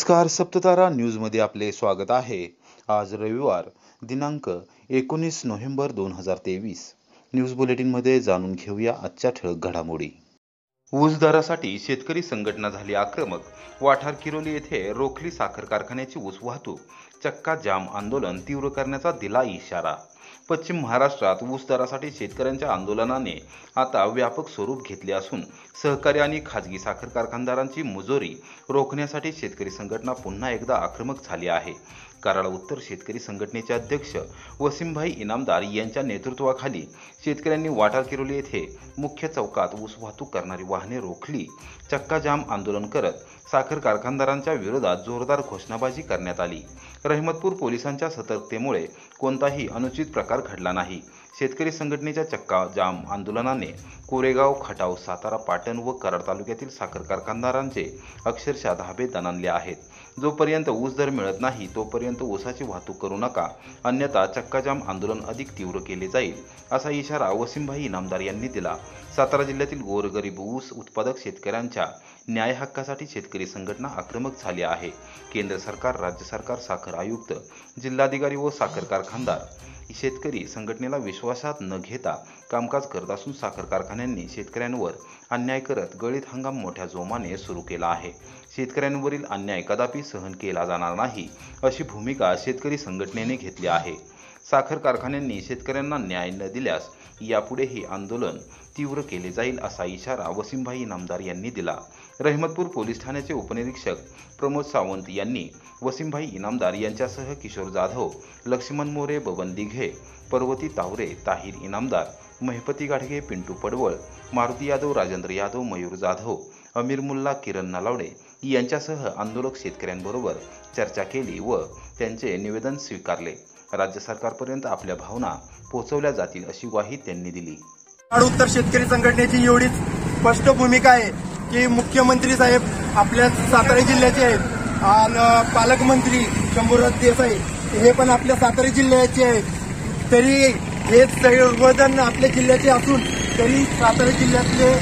नमस्कार, सप्ततारा न्यूजमध्ये आपले स्वागत आहे। आज रविवार दिनांक 19 नोव्हेंबर 2023। न्यूज बुलेटिनमध्ये जाणून घेऊया आजच्या ठळक घडामोडी। ऊस दरासाठी शेतकरी संघटना झाली आक्रमक। वाठार किरोली येथे रोखली साखर कारखान्याची ऊस वाहतूक। चक्का जाम आंदोलन तीव्र करण्याचा दिला इशारा। पश्चिम महाराष्ट्रात ऊस दरासाठी शेतकऱ्यांच्या आंदोलनाने आता व्यापक स्वरूप घेतले असून सहकारी आणि खाजगी साखर कारखानदारांची मुजोरी रोखण्यासाठी शेतकरी संघटना पुन्हा एकदा आक्रमक झाली आहे। कराड उत्तर शेतकरी संघटनेचे अध्यक्ष वसीमभाई इनामदार यांच्या नेतृत्वाखाली शेतकऱ्यांनी वाठार किरोली येथे मुख्य चौकात ऊस वाहतूक करणारी वाहने रोखली। चक्का जाम आंदोलन करत साखर कारखानदारांच्या विरोधात जोरदार घोषणाबाजी करण्यात आली। रहमतपूर पोलिसांच्या सतर्कतेमुळे कोणताही अनुचित प्रकार घडला नाही। शेतकरी संघटनेच्या चक्का जाम आंदोलनाने कोरेगाव, खटाव, सातारा, पाटण व कराड तालुक्यातील साखर कारखानदारांचे अक्षरशः धाबे दणाणले आहेत। जोपर्यंत ऊस दर मिळत नाही तोपर्यंत ऊसाची वाहतूक करू नका, अन्यथा चक्काजाम आंदोलन अधिक तीव्र केले जाईल, असा इशारा वसीमभाई इनामदार यांनी दिला। सातारा जिल्ह्यातील गोरगरीब ऊस उत्पादक शेतकऱ्यांच्या न्याय हक्कासाठी शेतकरी संघटना आक्रमक झाली आहे। केंद्र सरकार, राज्य सरकार, साखर आयुक्त, जिल्हाधिकारी व साखर कारखानदार शेतकरी संघटनेला विश्वासात न घेता कामकाज करत असून साखर कारखान्यांनी शेतकऱ्यांवर अन्याय करत गळीत हंगाम मोठ्या जोमाने सुरू केला आहे। शेतकऱ्यांवरील अन्याय कदापि सहन केला जाणार नाही, अशी भूमिका शेतकरी संघटनेने घेतली आहे। साखर कारखान्यांनी शेतकऱ्यांना न्याय न दिल्यास यापुढेही आंदोलन तीव्र केले जाईल, असा इशारा वसीमभाई इनामदार यांनी दिला। रहमतपूर पोलीस ठाण्याचे उपनिरीक्षक प्रमोद सावंत यांनी वसीमभाई इनामदार यांच्यासह किशोर जाधव, लक्ष्मण मोरे, बबन दिघे, पर्वती तावरे, ताहिर इनामदार, महिपती गाडगे, पिंटू पडवळ, मारुती यादव, राजेंद्र यादव, मयूर जाधव, अमीर मुल्ला, किरण नलावडे यांच्यासह आंदोलक शेतकऱ्यांबरोबर चर्चा केली व त्यांचे निवेदन स्वीकारले। राज्य सरकारपर्यंत आपल्या भावना पोहोचवल्या जातील, अशी ग्वाही त्यांनी दिली। कराड उत्तर शेतकरी संघटनेची एवढीच स्पष्ट भूमिका आहे की मुख्यमंत्री साहेब आपल्या सातारा जिल्ह्याचे आहेत आणि पालकमंत्री शंभूराज देसाई हे पण आपल्या सातारा जिल्ह्याचे आहेत। तरी हे सर्वजण आपल्या जिल्ह्याचे असून तरी सातारा जिल्ह्यातले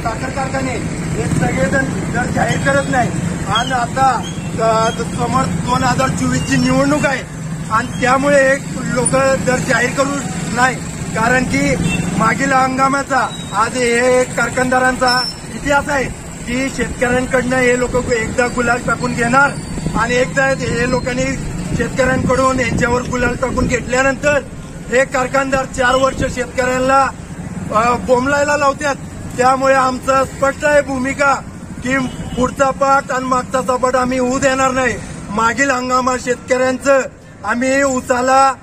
साखर कारखाने हे सगळेजण दर जाहीर करत नाही। आणि आता समोर 2024 ची निवडणूक आहे आणि त्यामुळे लोक दर जाहीर करू नाही, कारण की मागील हंगामाचा आज हे कारखानदारांचा इतिहास आहे की शेतकऱ्यांकडनं हे लोक एकदा गुलाल टाकून घेणार आणि एकदा हे लोकांनी शेतकऱ्यांकडून यांच्यावर गुलाल टाकून घेतल्यानंतर हे कारखानदार 4 वर्ष शेतकऱ्यांना बोंबलायला लावतात। त्यामुळे आमचं स्पष्ट आहे भूमिका की पुढचा पाठ आणि मागचा सपाट आम्ही होऊ देणार नाही। मागील हंगामात शेतकऱ्यांचं आम्ही ऊसाला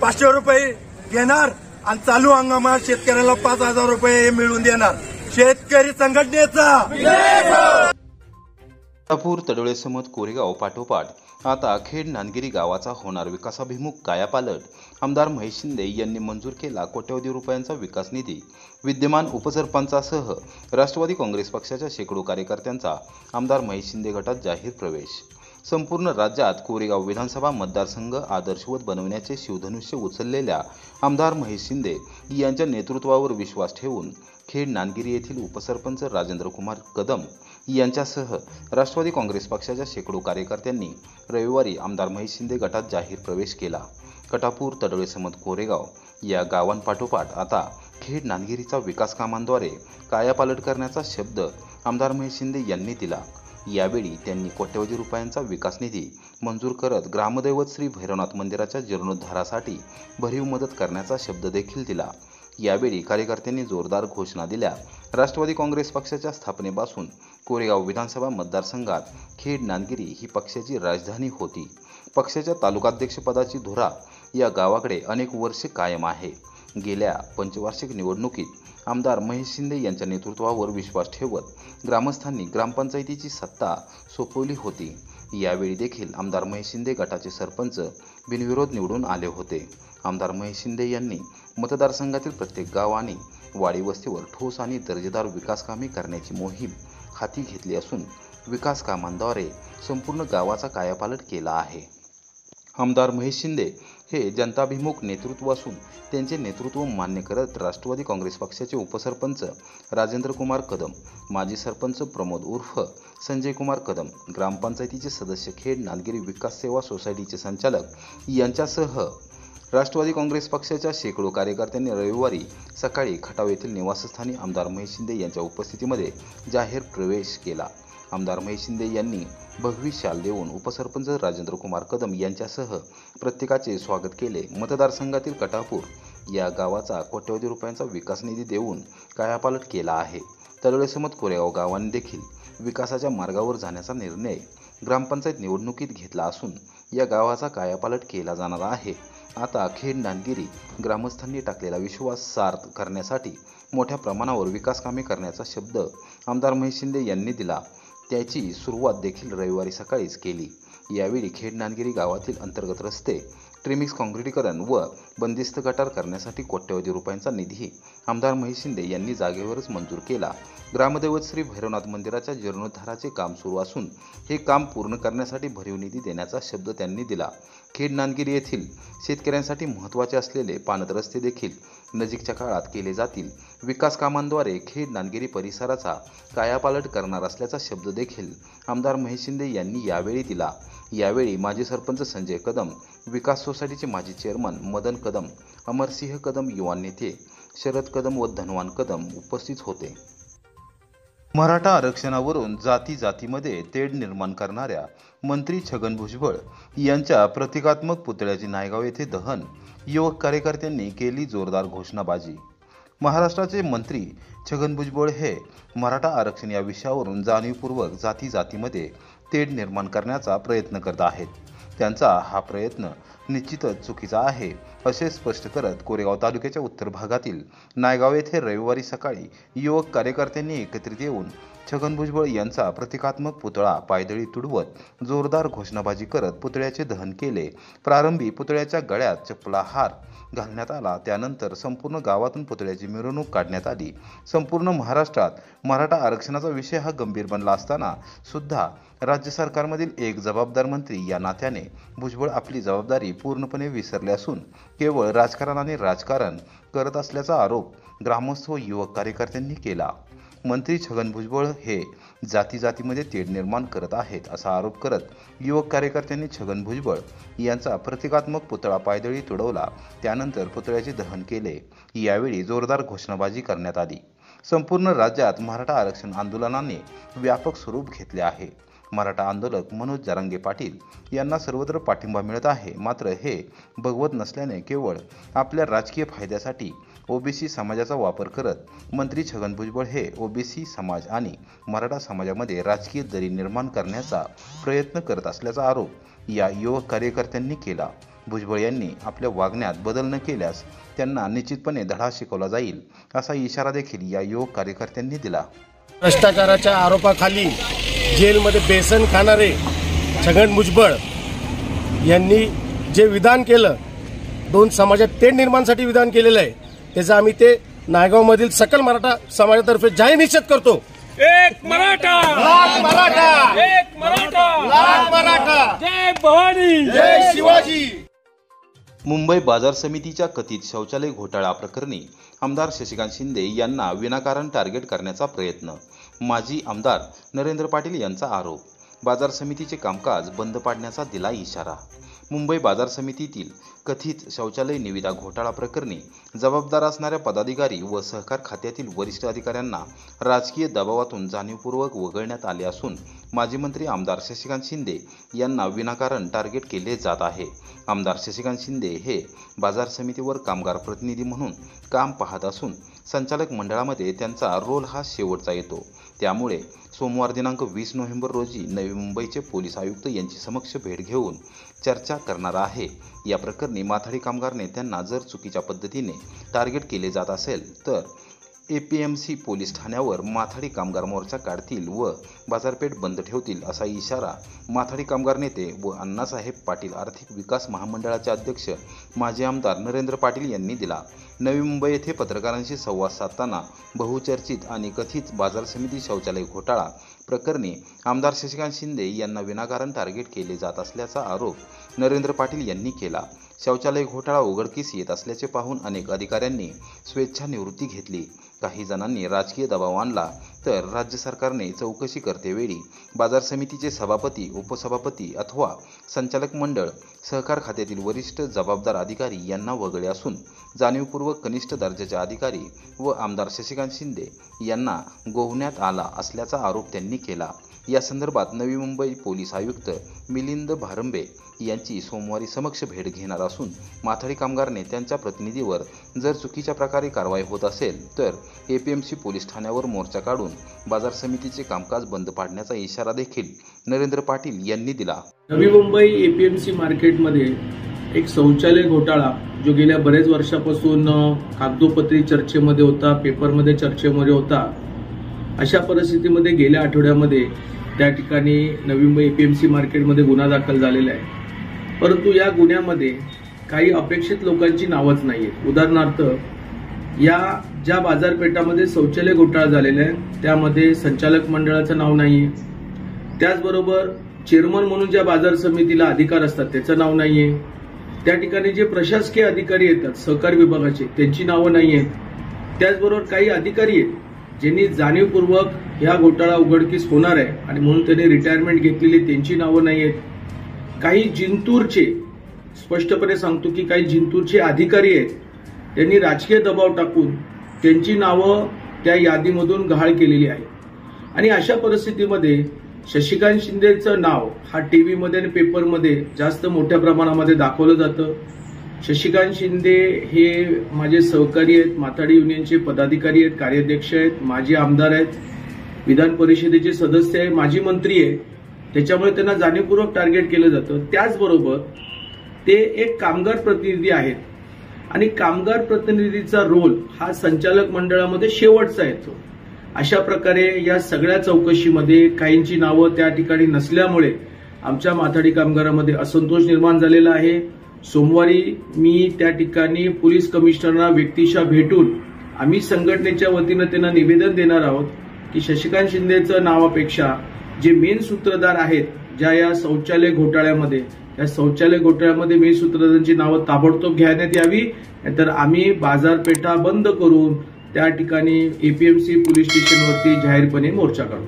500 रुपये घेणार आणि चालू हंगामात शेतकऱ्याला 5,000 रुपये मिळवून देणार। शेतकरी संघटनेचा कोल्हापूर तडोळे समत कोरेगाव पाठोपाठ आता खेड नांदगिरी गावाचा होणार विकासाभिमुख कायापालट। आमदार महेश शिंदे यांनी मंजूर केला कोट्यवधी रुपयांचा विकास निधी। विद्यमान उपसरपंचासह राष्ट्रवादी काँग्रेस पक्षाच्या शेकडो कार्यकर्त्यांचा आमदार महेश शिंदे गटात जाहीर प्रवेश। संपूर्ण राज्यात कोरेगाव विधानसभा मतदारसंघ आदर्शवत बनवण्याचे शिवधनुष्य उचललेल्या आमदार महेश शिंदे यांच्या नेतृत्वावर विश्वास ठेवून खेड नांदगिरी येथील उपसरपंच राजेंद्र कुमार कदम यांच्यासह राष्ट्रवादी काँग्रेस पक्षाच्या शेकडो कार्यकर्त्यांनी रविवारी आमदार महेश शिंदे गटात जाहीर प्रवेश केला। कटापूर, तडोळे समत, कोरेगाव या गावांपाठोपाठ आता खेड नांदगिरीचा विकास कामांद्वारे कायापालट करण्याचा शब्द आमदार महेश शिंदे यांनी दिला। यावेळी त्यांनी कोट्यवधी रुपयांचा विकास निधी मंजूर करत ग्रामदैवत श्री भैरवनाथ मंदिराच्या जीर्णोद्धारासाठी भरीव मदत करण्याचा शब्द देखील दिला। यावेळी कार्यकर्त्यांनी जोरदार घोषणा दिल्या। राष्ट्रवादी काँग्रेस पक्षाच्या स्थापनेपासून कोरेगाव विधानसभा मतदारसंघात खेड नांदगिरी ही पक्षाची राजधानी होती। पक्षाच्या तालुकाध्यक्षपदाची धुरा या गावाकडे अनेक वर्षे कायम आहे। गेल्या पंचवार्षिक निवडणुकीत आमदार महेश शिंदे यांच्या नेतृत्वावर विश्वास ठेवत ग्रामस्थांनी ग्रामपंचायतीची सत्ता सोपवली होती। यावेळी देखील आमदार महेश शिंदे गटाचे सरपंच बिनविरोध निवडून आले होते। आमदार महेश शिंदे यांनी मतदारसंघातील प्रत्येक गाव आणि वाडी वस्तीवर ठोस आणि दर्जेदार विकास कामे करण्याची मोहीम हाती घेतली असून विकास कामांद्वारे संपूर्ण गावाचा कायापालट केला आहे। आमदार महेश शिंदे हे जनताभिमुख नेतृत्व असून त्यांचे नेतृत्व मान्य करत राष्ट्रवादी काँग्रेस पक्षाचे उपसरपंच राजेंद्र कुमार कदम, माजी सरपंच प्रमोद उर्फ संजय कुमार कदम, ग्रामपंचायतीचे सदस्य खेड नांदगिरी विकास सेवा सोसायटीचे संचालक यांच्यासह राष्ट्रवादी काँग्रेस पक्षाच्या शेकडो कार्यकर्त्यांनी रविवारी सकाळी खटाव येथील निवासस्थानी आमदार महेश शिंदे यांच्या उपस्थितीमध्ये जाहीर प्रवेश केला. आमदार महेश शिंदे यांनी भगवी शाल देऊन उपसरपंच राजेंद्र कुमार कदम यांच्यासह प्रत्येकाचे स्वागत केले. मतदारसंघातील कटापूर या गावाचा कोट्यवधी रुपयांचा विकास निधी देऊन कायापालट केला आहे. तळोळेसमत कोरेगाव गावांनी देखील विकासाच्या मार्गावर जाण्याचा निर्णय ग्रामपंचायत निवडणुकीत घेतला असून या गावाचा कायापालट केला जाणार आहे. आता खेड नांदगिरी ग्रामस्थांनी टाकलेला विश्वास सार्थ करण्यासाठी मोठ्या प्रमाणावर विकास कामे करण्याचा शब्द आमदार महेश शिंदे यांनी दिला. त्याची सुरुवात देखील रविवारी सकाळीच केली. यावेळी खेड नांदगिरी गावातील अंतर्गत रस्ते, ट्रिमिक्स काँक्रिटीकरण व बंदिस्त गटार करण्यासाठी कोट्यवधी रुपयांचा निधी आमदार महेश शिंदे यांनी जागेवरच मंजूर केला. ग्रामदैवत श्री भैरवनाथ मंदिराच्या जीर्णोद्धाराचे काम सुरू असून हे काम पूर्ण करण्यासाठी भरीव निधी देण्याचा शब्द त्यांनी दिला. खेड नांदगिरी येथील शेतकऱ्यांसाठी महत्त्वाचे असलेले पाणत रस्ते देखील नजीकच्या काळात केले जातील. विकास कामांद्वारे खेड नांदगिरी परिसराचा कायापालट करणार असल्याचा शब्द देखील आमदार महेश शिंदे यांनी यावेळी दिला. यावेळी माजी सरपंच संजय कदम, विकास सोसायटीचे माजी चेअरमन मदन कदम, अमरसिंह कदम, युवा नेते शरद कदम व धनवान कदम उपस्थित होते. मराठा आरक्षणावरून जातीमध्ये तेढ निर्माण करणाऱ्या मंत्री छगन भुजबळ यांच्या प्रतिकात्मक पुतळ्याचे नायगाव येथे दहन. युवक कार्यकर्त्यांनी केली जोरदार घोषणाबाजी. महाराष्ट्राचे मंत्री छगन भुजबळ हे मराठा आरक्षण या विषयावरून जाणीवपूर्वक जातीमध्ये तेढ निर्माण करण्याचा प्रयत्न करत आहेत. त्यांचा हा प्रयत्न निश्चितच चुकीचा आहे असे स्पष्ट करत कोरेगाव तालुक्याच्या उत्तर भागातील नायगाव येथे रविवारी सकाळी युवक कार्यकर्त्यांनी एकत्रित येऊन छगन भुजबळ यांचा प्रतिकात्मक पुतळा पायदळी तुडवत जोरदार घोषणाबाजी करत पुतळ्याचे दहन केले. प्रारंभी पुतळ्याच्या गळ्यात चप्पला हार घालण्यात आला. त्यानंतर संपूर्ण गावातून पुतळ्याची मिरवणूक काढण्यात आली. संपूर्ण महाराष्ट्रात मराठा आरक्षणाचा विषय हा गंभीर बनला असताना सुद्धा राज्य सरकारमधील एक जबाबदार मंत्री या नात्याने भुजबळ आपली जबाबदारी पूर्णपणे विसरले असून केवळ राजकारण आणि राजकारण करत असल्याचा आरोप ग्रामस्थ व युवक कार्यकर्त्यांनी केला. मंत्री छगन भुजबळ हे जातीमध्ये तेढ निर्माण करत आहेत असा आरोप करत युवक कार्यकर्त्यांनी छगन भुजबळ यांचा प्रतिकात्मक पुतळा पायदळी तुडवला. त्यानंतर पुतळ्याचे दहन केले. यावेळी जोरदार घोषणाबाजी करण्यात आली. संपूर्ण राज्यात मराठा आरक्षण आंदोलनाने व्यापक स्वरूप घेतले आहे. मराठा आंदोलक मनोज जरांगे पाटील यांना सर्वत्र पाठिंबा मिळत आहे. मात्र हे बघवत नसल्याने केवळ आपल्या राजकीय फायद्यासाठी ओबीसी समाजाचा वापर करत मंत्री छगन भुजबळ हे ओबीसी समाज आणि मराठा समाजामध्ये राजकीय दरी निर्माण करण्याचा प्रयत्न करत असल्याचा आरोप या युवक कार्यकर्त्यांनी केला. भुजबळ यांनी आपल्या वागण्यात बदल न केल्यास त्यांना निश्चितपणे धडा शिकवला जाईल असा इशारा देखील या युवक कार्यकर्त्यांनी दिला. भ्रष्टाचाराच्या आरोपाखाली जेलमध्ये बेसन खाणारे छगन भुजबळ यांनी जे विधान केलं, दोन समाजात तेढ निर्माणसाठी विधान केलेलं आहे, त्याचा आम्ही ते नायगावमधील सकल मराठा समाजातर्फे जाहीर निषेध करतो. एक मराठा, लाख मराठा, एक मराठा, लाख मराठा, जय भवानी, जय शिवाजी. मुंबई बाजार समितीच्या कथित शौचालय घोटाळा प्रकरणी आमदार शशिकांत शिंदे यांना विनाकारण टार्गेट करण्याचा प्रयत्न. माजी आमदार नरेंद्र पाटील यांचा आरोप. बाजार समितीचे कामकाज बंद पाडण्याचा दिला इशारा. मुंबई बाजार समितीतील कथित शौचालय निविदा घोटाळा प्रकरणी जबाबदार असणाऱ्या पदाधिकारी व सहकार खात्यातील वरिष्ठ अधिकाऱ्यांना राजकीय दबावातून जाणीवपूर्वक वगळण्यात आले असून माजी मंत्री आमदार शशिकांत शिंदे यांना विनाकारण टार्गेट केले जात आहे. आमदार शशिकांत शिंदे हे बाजार समितीवर कामगार प्रतिनिधी म्हणून काम पाहत असून संचालक मंडळामध्ये त्यांचा रोल हा शेवटचा येतो. त्यामुळे सोमवार दिनांक 20 नोव्हेंबर रोजी नवी मुंबईचे पोलीस आयुक्त यांची समक्ष भेट घेऊन चर्चा करणार आहे. या प्रकरणी माथाडी कामगार नेत्यांना जर चुकीच्या पद्धतीने टार्गेट केले जात असेल तर एपीएमसी पोलीस ठाण्यावर माथाडी कामगार मोर्चा काढतील व बाजारपेठ बंद ठेवतील असा इशारा माथाडी कामगार नेते व अण्णासाहेब पाटील आर्थिक विकास महामंडळाचे अध्यक्ष माजी आमदार नरेंद्र पाटील यांनी दिला. नवी मुंबई येथे पत्रकारांशी संवाद साधताना बहुचर्चित आणि कथित बाजार समिती शौचालय घोटाळा प्रकरणी आमदार शशिकांत शिंदे यांना विनाकारण टार्गेट केले जात असल्याचा आरोप नरेंद्र पाटील यांनी केला। शौचालय घोटाळा उघडकीस येत असल्याचे पाहून अनेक अधिकाऱ्यांनी स्वेच्छानिवृत्ती घेतली। काही जणांनी राजकीय दबाव आणला तर राज्य सरकारने चौकशी करतेवेळी बाजार समितीचे सभापती, उपसभापती अथवा संचालक मंडळ, सहकार खात्यातील वरिष्ठ जबाबदार अधिकारी यांना वगळले असून जाणीवपूर्वक कनिष्ठ दर्जाचे अधिकारी व आमदार शशिकांत शिंदे यांना गोवण्यात आला असल्याचा आरोप त्यांनी केला। या संदर्भात नवी मुंबई पोलीस आयुक्त मिलिंद भारंबे यांची सोमवारी समक्ष भेट घेणार असून माथाडी कामगार नेत्यांच्या प्रतिनिधीवर जर चुकीच्या प्रकारे कारवाई होत असेल तर एपीएमसी पोलीस ठाण्यावर मोर्चा काढून बाजार समितीचे कामकाज बंद पाडण्याचा इशारा देखील नरेंद्र पाटील यांनी दिला। नवी मुंबई एपीएमसी मार्केटमध्ये एक शौचालय घोटाळा जो गेल्या बरेच वर्षापासून कागदोपत्री चर्चेमध्ये होता, पेपरमध्ये चर्चेमध्ये होता, अशा परिस्थितीमध्ये गेल्या आठवड्यामध्ये त्या ठिकाणी नवी मुंबई एपीएमसी मार्केटमध्ये गुन्हा दाखल झालेला आहे। परंतु या गुन्ह्यामध्ये काही अपेक्षित लोकांची नावच नाहीत। उदाहरणार्थ, या ज्या बाजारपेठामध्ये शौचालय घोटाळा झालेला आहे त्यामध्ये संचालक मंडळाचं नाव नाहीये, त्याचबरोबर चेअरमन म्हणून ज्या बाजार समितीला अधिकार असतात त्याचं नाव नाहीये, त्या ठिकाणी जे प्रशासकीय अधिकारी येतात सहकार विभागाचे त्यांची नावं नाहीये, त्याचबरोबर काही अधिकारी आहेत ज्यांनी जाणीवपूर्वक या घोटाळा उघडकीस होणार आहे आणि म्हणून त्यांनी रिटायरमेंट घेतलेली त्यांची नावं नाहीयेत। काही जिंतूरचे, स्पष्टपणे सांगतो की काही जिंतूरचे अधिकारी आहेत त्यांनी राजकीय दबाव टाकून त्यांची नावं त्या यादीमधून गहाळ केलेली आहे। आणि अशा परिस्थितीमध्ये शशिकांत शिंदेचं नाव हा टीव्हीमध्ये आणि पेपरमध्ये जास्त मोठ्या प्रमाणामध्ये दाखवलं जातं। शशिकांत शिंदे हे माझे सहकारी आहेत, माथाडी युनियनचे पदाधिकारी आहेत, कार्याध्यक्ष आहेत, माजी आमदार आहेत, विधान परिषदेचे सदस्य आहे, माजी मंत्री आहे, त्याच्यामुळे त्यांना जाणीवपूर्वक टार्गेट केलं जातं। त्याचबरोबर ते एक कामगार प्रतिनिधी आहेत आणि कामगार प्रतिनिधीचा रोल हा संचालक मंडळामध्ये शेवटचा येतो। अशा प्रकारे या सगळ्या चौकशीमध्ये काहींची नावं त्या ठिकाणी नसल्यामुळे आमच्या माथाडी कामगारांमध्ये असंतोष निर्माण झालेला आहे। सोमवारी मी त्या ठिकाणी पोलीस कमिशनरना व्यक्तिशः भेटून आम्ही संघटनेच्या वतीनं त्यांना निवेदन देणार आहोत की शशिकांत शिंदेचं नावापेक्षा जे मेन सूत्रधार आहेत ज्या या शौचालय घोटाळ्यामध्ये, या शौचालय घोटाळ्यामध्ये मेन सूत्रधारांची नावं ताबडतोब घेण्यात यावी, तर आम्ही बाजारपेठा बंद करून त्या ठिकाणी एपीएमसी पोलीस स्टेशनवरती जाहीरपणे मोर्चा काढू।